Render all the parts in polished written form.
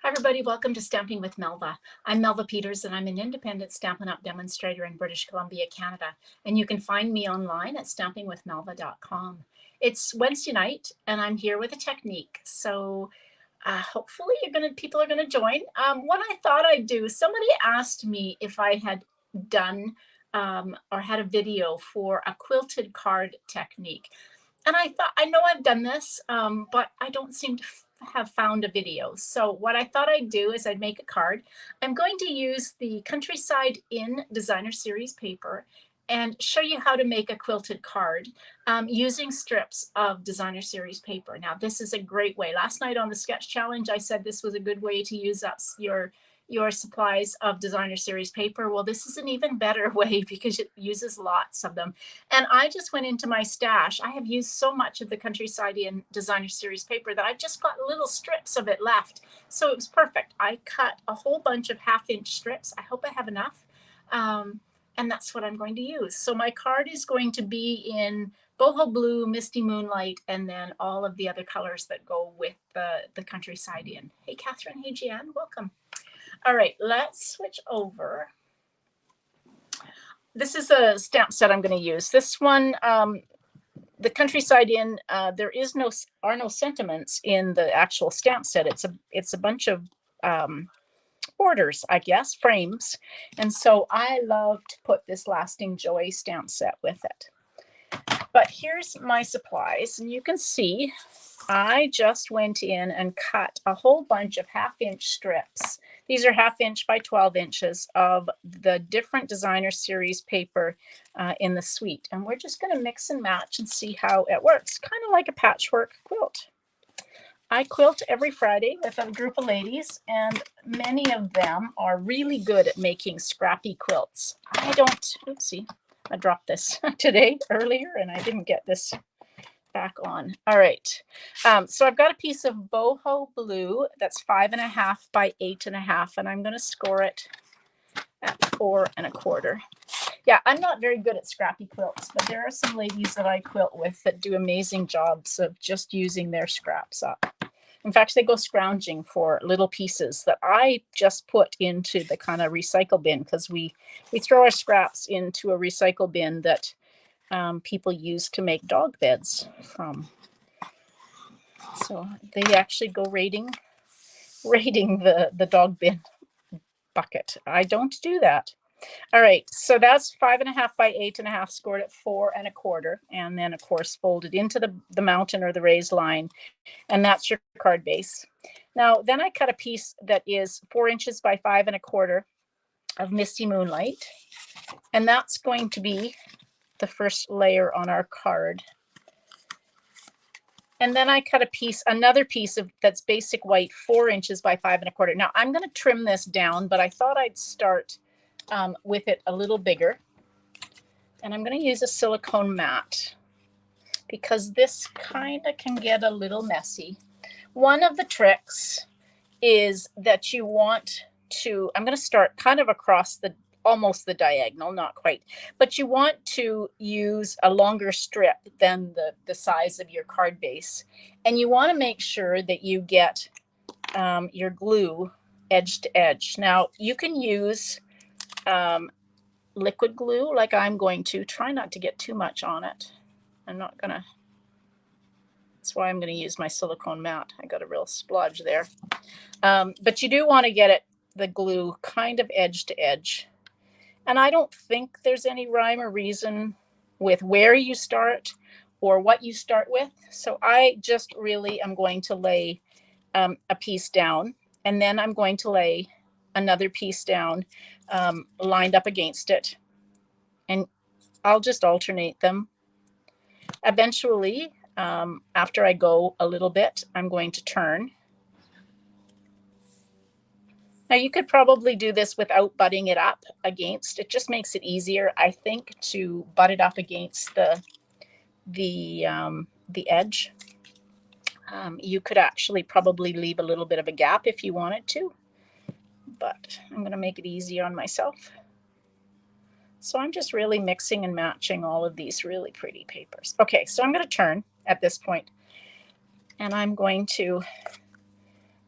Hi everybody, welcome to Stamping with Melva. I'm Melva Peters and I'm an independent Stampin' Up! Demonstrator in British Columbia, Canada. And you can find me online at stampingwithmelva.com. It's Wednesday night and I'm here with a technique. So hopefully people are gonna join. What I thought I'd do, somebody asked me if I had done or had a video for a quilted card technique. And I thought, I know I've done this, but I don't seem to have found a video. So what I thought I'd do is I'd make a card. I'm going to use the Countryside Inn Designer Series paper and show you how to make a quilted card using strips of Designer Series paper. Now, this is a great way. Last night on the sketch challenge, I said this was a good way to use up your supplies of Designer Series paper. Well, this is an even better way because it uses lots of them. And I just went into my stash. I have used so much of the Countryside Inn Designer Series paper that I've just got little strips of it left. So it was perfect. I cut a whole bunch of 1/2-inch strips. I hope I have enough. And that's what I'm going to use. So my card is going to be in boho blue, misty moonlight, and then all of the other colors that go with the Countryside Inn. Hey, Catherine. Hey, Jan. Welcome. All right, let's switch over. This is a stamp set I'm going to use. This one, the Countryside Inn, there are no sentiments in the actual stamp set. It's a bunch of orders, I guess, frames. And so I love to put this Lasting Joy stamp set with it. But here's my supplies, and you can see I just went in and cut a whole bunch of 1/2-inch strips. These are 1/2-inch by 12 inches of the different Designer Series paper in the suite. And we're just going to mix and match and see how it works, kind of like a patchwork quilt. I quilt every Friday with a group of ladies, and many of them are really good at making scrappy quilts. I don't, oopsie, I dropped this today earlier and I didn't get this back on. All right. So I've got a piece of boho blue that's 5.5 by 8.5, and I'm going to score it at 4 1/4. Yeah, I'm not very good at scrappy quilts, but there are some ladies that I quilt with that do amazing jobs of just using their scraps up. In fact, they go scrounging for little pieces that I just put into the kind of recycle bin, because we throw our scraps into a recycle bin that people use to make dog beds from. So they actually go raiding the dog bin bucket. I don't do that. All right, so that's 5.5 by 8.5, scored at 4 1/4, and then of course folded into the mountain or the raised line, and that's your card base. Now then I cut a piece that is 4 inches by 5 1/4 of Misty Moonlight, and that's going to be the first layer on our card. And then I cut another piece of that's basic white, 4 inches by 5 1/4. Now I'm going to trim this down, but I thought I'd start with it a little bigger. And I'm going to use a silicone mat because this kind of can get a little messy. One of the tricks is that you want to, I'm going to start kind of across almost the diagonal, not quite, but you want to use a longer strip than the size of your card base. And you want to make sure that you get your glue edge to edge. Now you can use liquid glue like I'm going to. Try not to get too much on it. That's why I'm going to use my silicone mat. I got a real splodge there. But you do want to get the glue kind of edge to edge. And I don't think there's any rhyme or reason with where you start or what you start with. So I just really am going to lay a piece down, and then I'm going to lay another piece down lined up against it. And I'll just alternate them. Eventually, after I go a little bit, I'm going to turn. Now you could probably do this without butting it up against. It just makes it easier, I think, to butt it up against the edge. You could actually probably leave a little bit of a gap if you wanted to, but I'm going to make it easy on myself. So I'm just really mixing and matching all of these really pretty papers. Okay, so I'm going to turn at this point, and I'm going to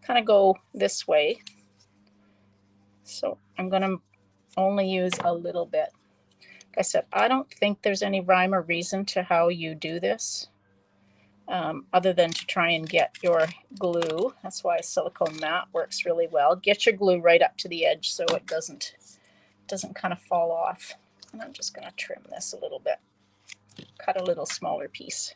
kind of go this way. So I'm going to only use a little bit. Like I said, I don't think there's any rhyme or reason to how you do this, other than to try and get your glue. That's why silicone mat works really well. Get your glue right up to the edge so it doesn't kind of fall off. And I'm just going to trim this a little bit. Cut a little smaller piece.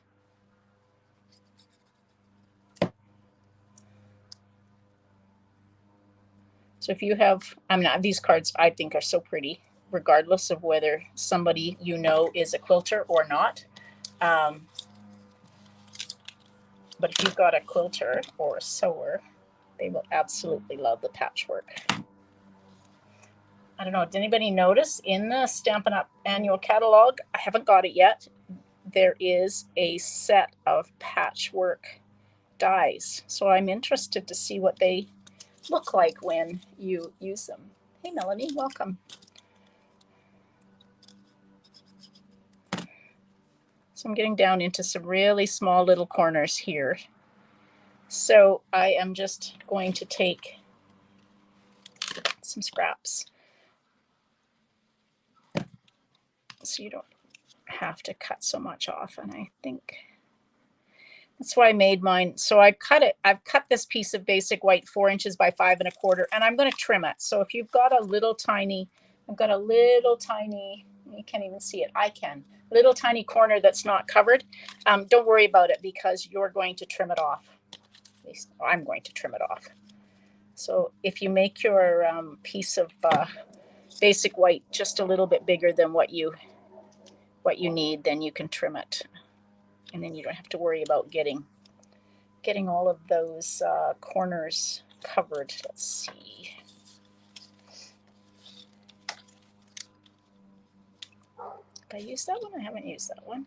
So if you have, I mean, these cards I think are so pretty, regardless of whether somebody you know is a quilter or not. But if you've got a quilter or a sewer, they will absolutely love the patchwork. I don't know, did anybody notice in the Stampin' Up! Annual Catalog, I haven't got it yet, there is a set of patchwork dies. So I'm interested to see what they look like when you use them. Hey Melanie, welcome. So I'm getting down into some really small little corners here. So I am just going to take some scraps so you don't have to cut so much off. And I think that's why I made mine. So I cut it. I've cut this piece of basic white 4 inches by 5 1/4, and I'm going to trim it. So if you've got a little tiny, I've got a little tiny, you can't even see it. I can. Little tiny corner that's not covered. Don't worry about it because you're going to trim it off. At least I'm going to trim it off. So if you make your piece of basic white just a little bit bigger than what you need, then you can trim it. And then you don't have to worry about getting all of those corners covered. Let's see. Did I use that one? I haven't used that one.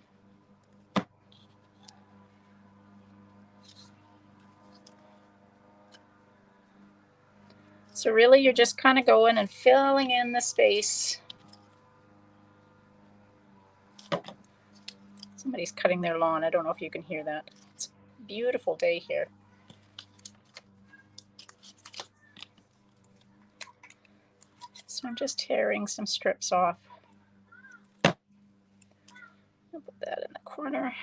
So really you're just kind of going and filling in the space. Somebody's cutting their lawn. I don't know if you can hear that. It's a beautiful day here. So I'm just tearing some strips off. I'll put that in the corner.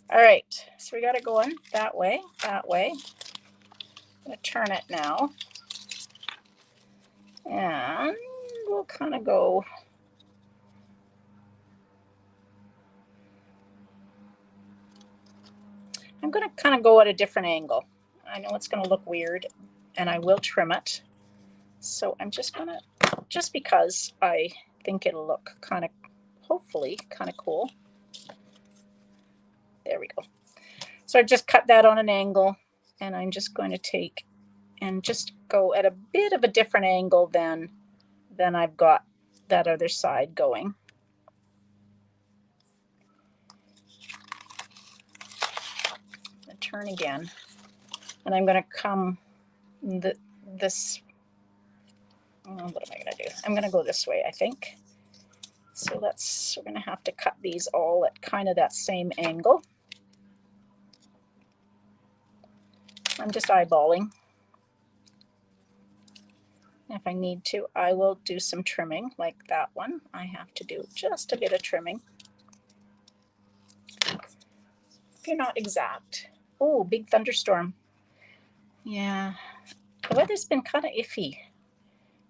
All right, so we got it going that way, that way. I'm going to turn it now. And we'll kind of go I'm going to kind of go at a different angle. I know it's going to look weird, and I will trim it. So I'm just going to, just because I think it'll look kind of, hopefully, kind of cool. There we go. So I just cut that on an angle, and I'm just going to take and just go at a bit of a different angle than I've got that other side going. Turn again, and I'm going to come this. What am I going to do? I'm going to go this way, I think. So we're going to have to cut these all at kind of that same angle. I'm just eyeballing. If I need to, I will do some trimming like that one. I have to do just a bit of trimming. If you're not exact. Oh, big thunderstorm. Yeah, the weather's been kind of iffy.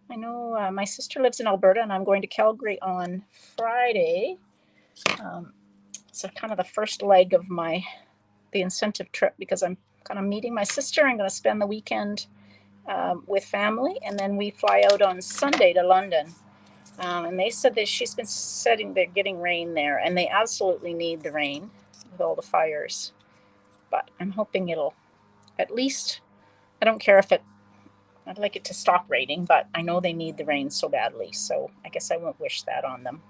I know my sister lives in Alberta, and I'm going to Calgary on Friday. So kind of the first leg of the incentive trip, because I'm kind of meeting my sister. I'm going to spend the weekend with family, and then we fly out on Sunday to London. And they said that she's been saying they're getting rain there, and they absolutely need the rain with all the fires. But I'm hoping it'll, at least, I don't care if I'd like it to stop raining, but I know they need the rain so badly, so I guess I won't wish that on them.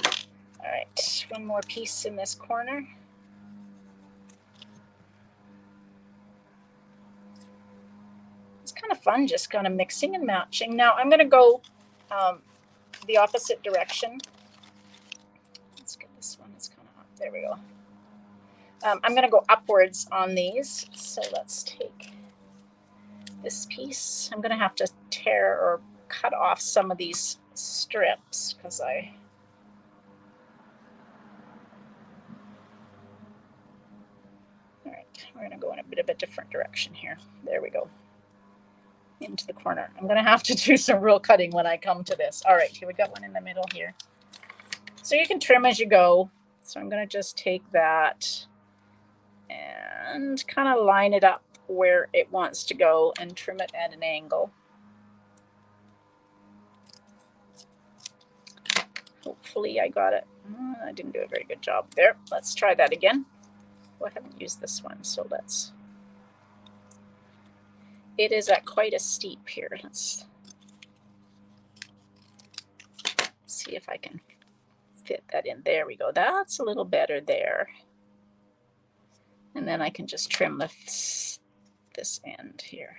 All right, one more piece in this corner. It's kind of fun just kind of mixing and matching. Now I'm going to go the opposite direction. Let's get this one. It's kind of up. There we go. I'm going to go upwards on these. So let's take this piece. I'm going to have to tear or cut off some of these strips because all right, we're going to go in a bit of a different direction here. There we go. Into the corner. I'm going to have to do some real cutting when I come to this. All right, here we got one in the middle here. So you can trim as you go. So I'm going to just take that and kind of line it up where it wants to go and trim it at an angle. Hopefully I got it. I didn't do a very good job there. Let's try that again. Oh, I haven't used this one, so let's. It is at quite a steep here. Let's see if I can fit that in. There we go. That's a little better there. And then I can just trim this end here.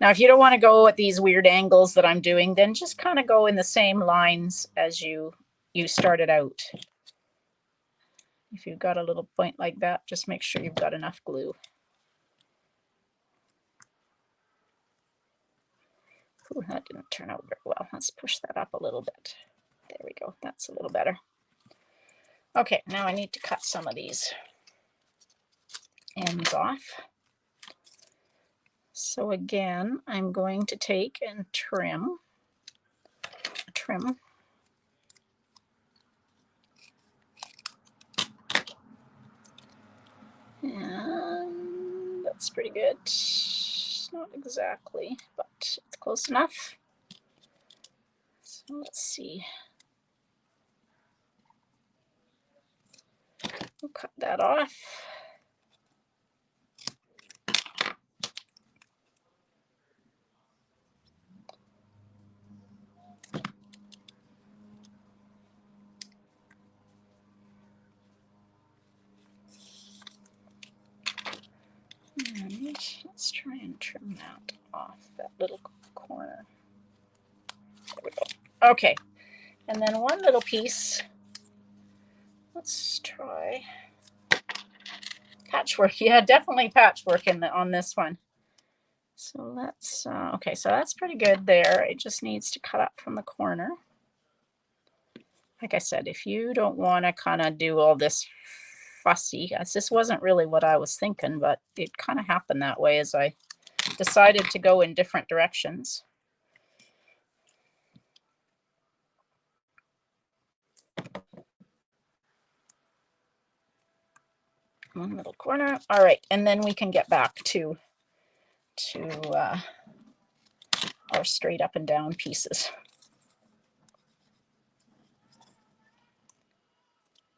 Now, if you don't want to go at these weird angles that I'm doing, then just kind of go in the same lines as you started out. If you've got a little point like that, just make sure you've got enough glue. Ooh, that didn't turn out very well. Let's push that up a little bit. There we go. That's a little better. Okay, now I need to cut some of these ends off. So again, I'm going to take and trim. And that's pretty good. Not exactly, but it's close enough. So let's see. We'll cut that off. And let's try and trim that off, that little corner. There we go. Okay, and then one little piece. Let's try patchwork. Yeah, definitely patchwork on this one. So let's, okay, so that's pretty good there. It just needs to cut up from the corner. Like I said, if you don't want to kind of do all this fussy, this wasn't really what I was thinking, but it kind of happened that way as I decided to go in different directions. One little corner. All right, and then we can get back to our straight up and down pieces.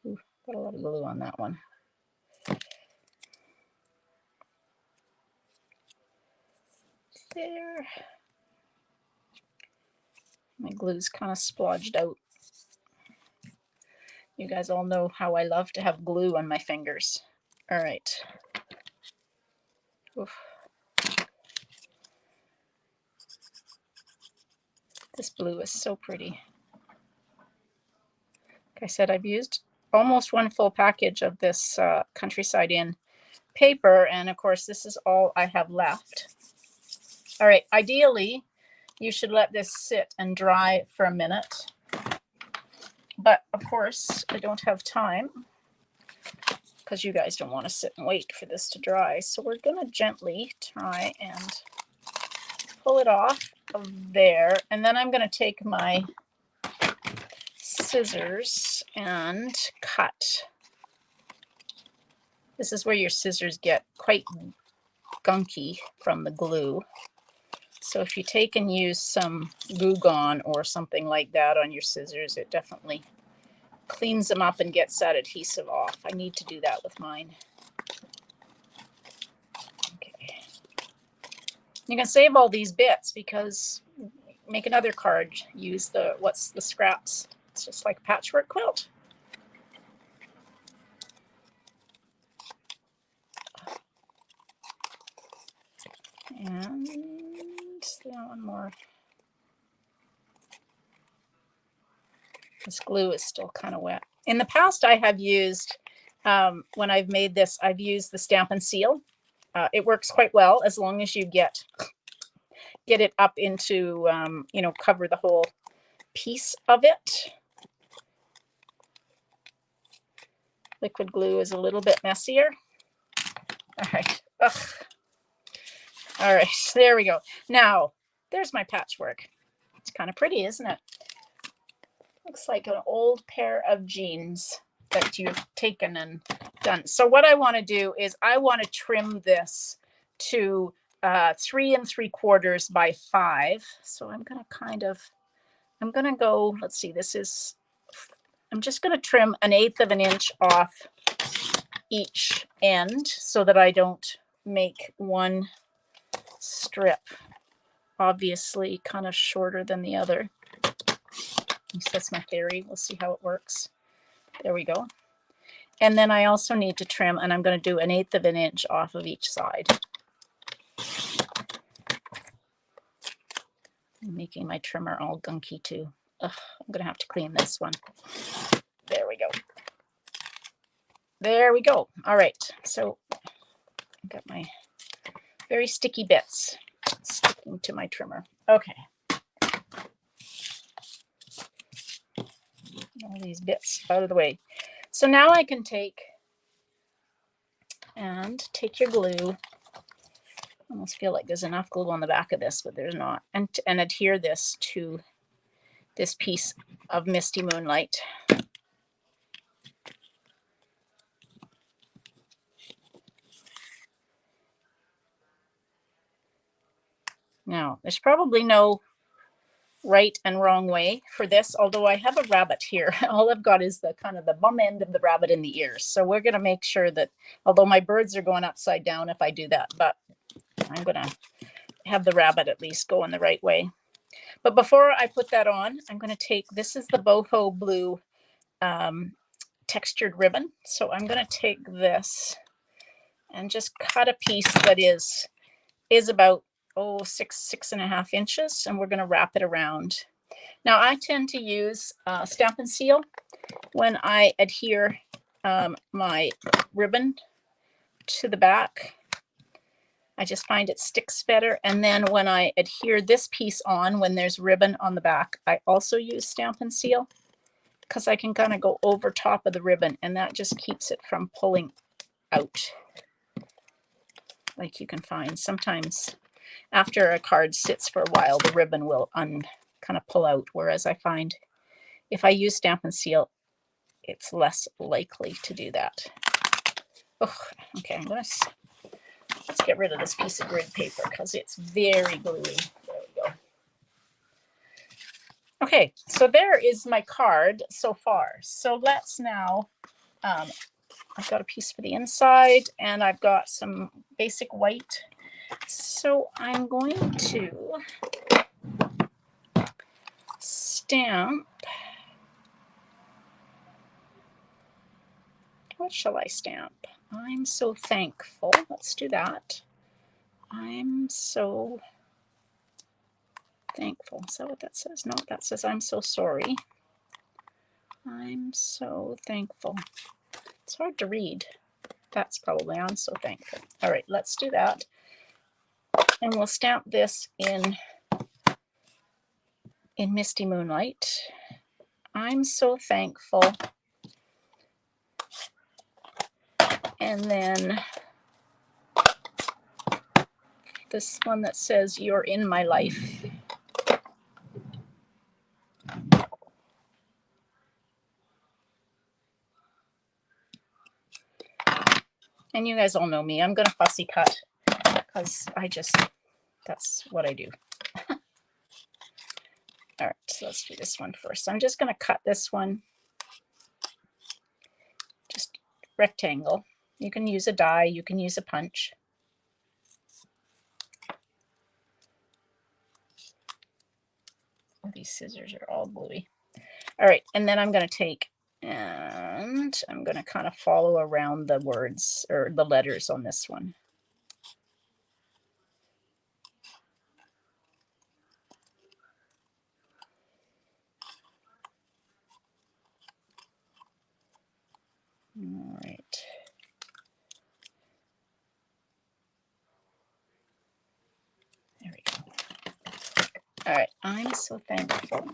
Ooh, got a lot of glue on that one. There. My glue's kind of splodged out. You guys all know how I love to have glue on my fingers. All right. Oof. This blue is so pretty. Like I said, I've used almost one full package of this Countryside Inn paper, and of course this is all I have left. All right, ideally you should let this sit and dry for a minute, but of course I don't have time because you guys don't want to sit and wait for this to dry, so we're going to gently try and pull it off of there, and then I'm going to take my scissors and cut. This is where your scissors get quite gunky from the glue. So if you take and use some Goo Gone or something like that on your scissors, it definitely cleans them up and gets that adhesive off. I need to do that with mine. Okay. You can save all these bits because make another card. Use the scraps. It's just like a patchwork quilt. And one more. This glue is still kind of wet. In the past, I have used when I've made this, I've used the Stamp and Seal. It works quite well as long as you get it up into, you know, cover the whole piece of it. Liquid glue is a little bit messier. All right. Ugh. All right, there we go. Now, there's my patchwork. It's kind of pretty, isn't it? Looks like an old pair of jeans that you've taken and done. So what I want to do is I want to trim this to 3 3/4 by 5. So I'm going to I'm going to go, let's see, I'm just going to trim 1/8 of an inch off each end so that I don't make one strip obviously kind of shorter than the other. At least that's my theory. We'll see how it works. There we go. And then I also need to trim, and I'm going to do 1/8 of an inch off of each side. I'm making my trimmer all gunky too. Ugh, I'm going to have to clean this one. There we go. There we go. All right. So I've got my very sticky bits sticking to my trimmer. Okay. All these bits out of the way. So now I can take your glue. I almost feel like there's enough glue on the back of this, but there's not. And adhere this to this piece of Misty Moonlight. Now, there's probably no right and wrong way for this, although I have a rabbit here. All I've got is the kind of the bum end of the rabbit in the ears. So we're going to make sure that, although my birds are going upside down if I do that, but I'm going to have the rabbit at least go in the right way. But before I put that on, I'm going to take, this is the boho blue textured ribbon. So I'm going to take this and just cut a piece that is about 6.5 inches, and we're going to wrap it around. Now I tend to use Stamp and Seal when I adhere my ribbon to the back. I just find it sticks better. And then when I adhere this piece on, when there's ribbon on the back, I also use Stamp and Seal because I can kind of go over top of the ribbon, and that just keeps it from pulling out. Like you can find sometimes after a card sits for a while, the ribbon will kind of pull out. Whereas I find if I use Stamp and Seal, it's less likely to do that. Oh, okay, let's get rid of this piece of grid paper because it's very gluey. There we go. Okay, so there is my card so far. So let's now, I've got a piece for the inside and I've got some basic white. So I'm going to stamp. What shall I stamp? I'm so thankful. Let's do that. I'm so thankful. Is that what that says? No, that says I'm so sorry. I'm so thankful. It's hard to read. That's probably I'm so thankful. All right, let's do that. And we'll stamp this in Misty Moonlight. I'm so thankful. And then this one that says you're in my life. And you guys all know me. I'm going to fussy cut because that's what I do. All right, so let's do this one first. I'm just going to cut this one, just rectangle. You can use a die, you can use a punch. Oh, these scissors are all gluey. All right, and then I'm going to take and I'm going to kind of follow around the words or the letters on this one. All right. I'm so thankful.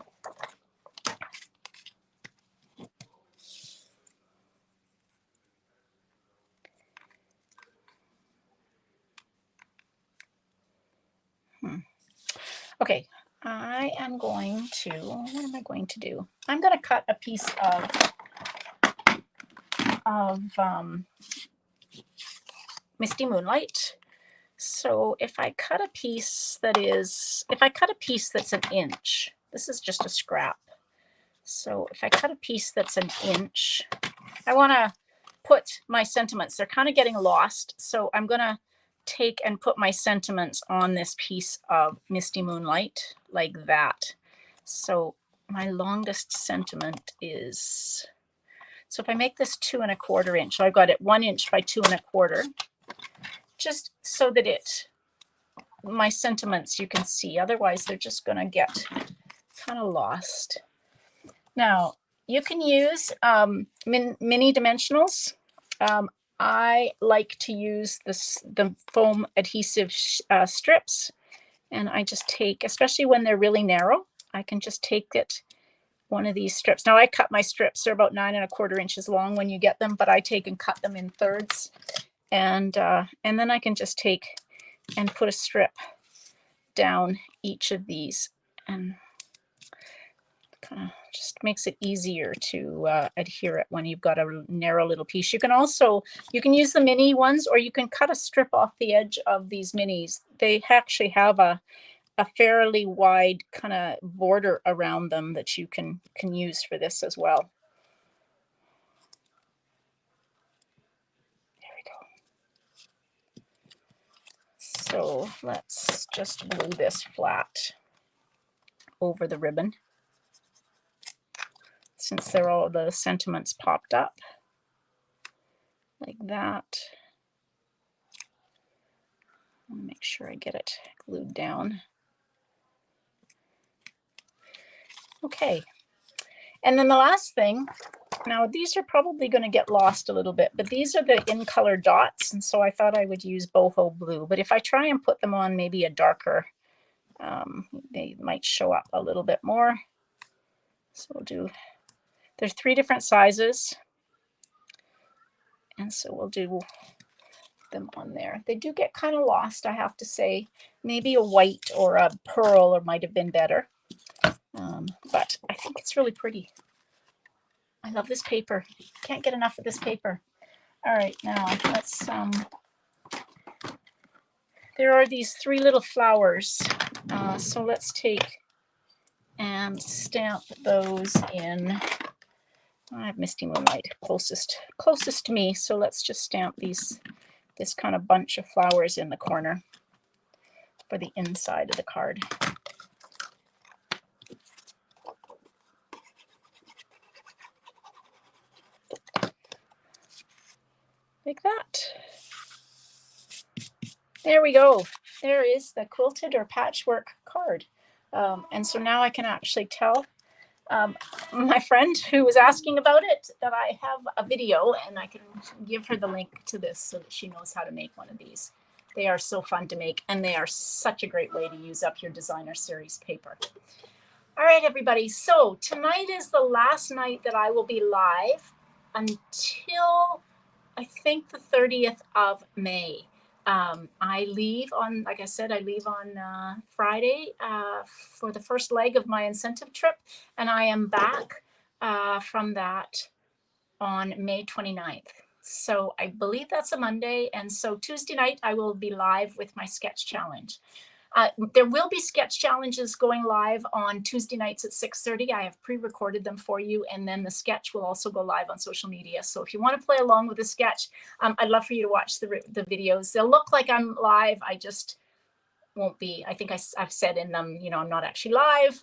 Okay, I am going to, what am I going to do? I'm going to cut a piece of Misty Moonlight. So if I cut a piece that's an inch, this is just a scrap. So if I cut a piece that's an inch, I want to put my sentiments. They're kind of getting lost. So I'm going to take and put my sentiments on this piece of Misty Moonlight like that. So my longest sentiment is, so if I make this 2 1/4 inch, so I've got it 1 inch by 2 1/4, just so that my sentiments you can see, otherwise they're just going to get kind of lost. Now you can use mini dimensionals. I like to use the foam adhesive strips, and I just take, especially when they're really narrow, I can just take one of these strips. Now I cut my strips, they're about 9 1/4 inches long when you get them, but I take and cut them in thirds, and then I can just take and put a strip down each of these, and kind of just makes it easier to adhere it when you've got a narrow little piece. You can use the mini ones, or you can cut a strip off the edge of these minis. They actually have a fairly wide kind of border around them that you can use for this as well. There we go. So let's just glue this flat over the ribbon, since all the sentiments popped up like that. I want to make sure I get it glued down. Okay, and then the last thing, now these are probably going to get lost a little bit, but these are the in color dots, and so I thought I would use boho blue, but if I try and put them on maybe a darker, they might show up a little bit more. So there's 3 different sizes, and so we'll do them on there. They do get kind of lost, I have to say. Maybe a white or a pearl or might have been better, but I think it's really pretty. I love this paper. Can't get enough of this paper. All right, now let's there are these 3 little flowers, so let's take and stamp those in. I have Misty Moonlight closest to me, so let's just stamp this kind of bunch of flowers in the corner for the inside of the card. Like that. There we go. There is the quilted or patchwork card. And so now I can actually tell my friend who was asking about it that I have a video, and I can give her the link to this so that she knows how to make one of these. They are so fun to make, and they are such a great way to use up your designer series paper. All right, everybody. So tonight is the last night that I will be live until I think the 30th of May. I leave on, like I said, I leave on Friday for the first leg of my incentive trip, and I am back from that on May 29th. So I believe that's a Monday, and so Tuesday night I will be live with my sketch challenge. There will be sketch challenges going live on Tuesday nights at 6:30. I have pre-recorded them for you, and then the sketch will also go live on social media. So if you want to play along with the sketch, I'd love for you to watch the videos. They'll look like I'm live. I just won't be. I think I've said in them, you know, I'm not actually live.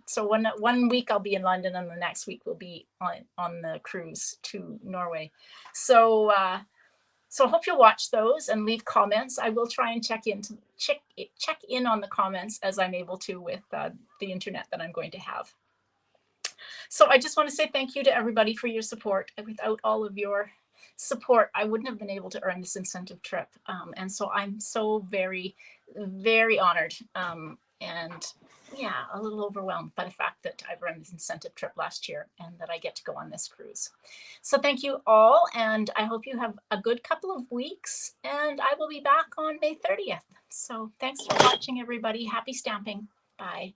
So one week I'll be in London, and the next week we'll be on the cruise to Norway. So I hope you'll watch those and leave comments. I will try and check in on the comments as I'm able to with the internet that I'm going to have. So I just want to say thank you to everybody for your support. Without all of your support, I wouldn't have been able to earn this incentive trip. And so I'm so very, very honored. And yeah, a little overwhelmed by the fact that I've run this incentive trip last year and that I get to go on this cruise. So thank you all, and I hope you have a good couple of weeks, and I will be back on May 30th. So thanks for watching, everybody. Happy stamping. Bye.